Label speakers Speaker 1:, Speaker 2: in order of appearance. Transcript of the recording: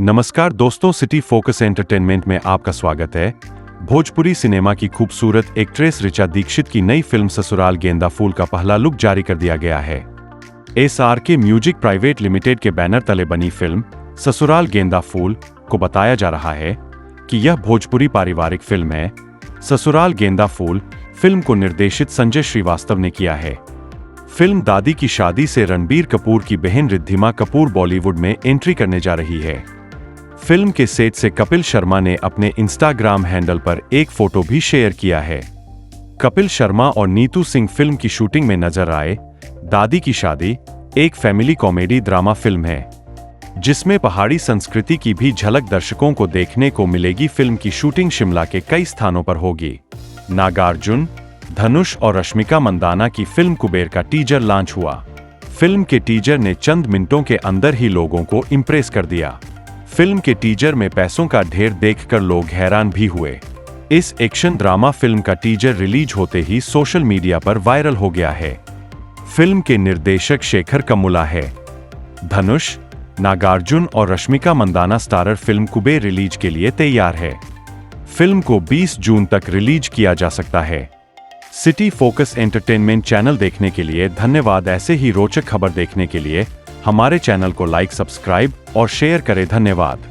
Speaker 1: नमस्कार दोस्तों, city focus entertainment में आपका स्वागत है। भोजपुरी सिनेमा की खूबसूरत एक्ट्रेस ऋचा दीक्षित की नई फिल्म ससुराल गेंदा फूल का पहला लुक जारी कर दिया गया है। SRK म्यूजिक प्राइवेट लिमिटेड के बैनर तले बनी फिल्म ससुराल गेंदा फूल को बताया जा रहा है कि यह भोजपुरी पारिवारिक फिल्म है। ससुराल गेंदा फूल फिल्म को निर्देशित संजय श्रीवास्तव ने किया है। फिल्म दादी की शादी से रणबीर कपूर की बहन रिद्धिमा कपूर बॉलीवुड में एंट्री करने जा रही है। फिल्म के सेट से कपिल शर्मा ने अपने इंस्टाग्राम हैंडल पर एक फोटो भी शेयर किया है। कपिल शर्मा और नीतू सिंह फिल्म की शूटिंग में नजर आए। दादी की शादी एक फैमिली कॉमेडी ड्रामा फिल्म है जिसमें पहाड़ी संस्कृति की भी झलक दर्शकों को देखने को मिलेगी। फिल्म की शूटिंग शिमला के कई स्थानों पर होगी। नागार्जुन, धनुष और रश्मिका मंदाना की फिल्म कुबेर का टीजर लॉन्च हुआ। फिल्म के टीजर ने चंद मिनटों के अंदर ही लोगों को इंप्रेस कर दिया। फिल्म के टीजर में पैसों का ढेर देखकर लोग हैरान भी हुए। इस एक्शन ड्रामा फिल्म का टीजर रिलीज होते ही सोशल मीडिया पर वायरल हो गया है। फिल्म के निर्देशक शेखर कमुला है। धनुष, नागार्जुन और Rashmika Mandanna starrer film Kubera release के लिए तैयार है। फिल्म को 20 जून तक रिलीज किया जा सकता है। सिटी फोकस एंटरटेनमेंट चैनल देखने के लिए धन्यवाद। ऐसे ही रोचक खबर देखने के लिए हमारे चैनल को लाइक, सब्सक्राइब और शेयर करें। धन्यवाद।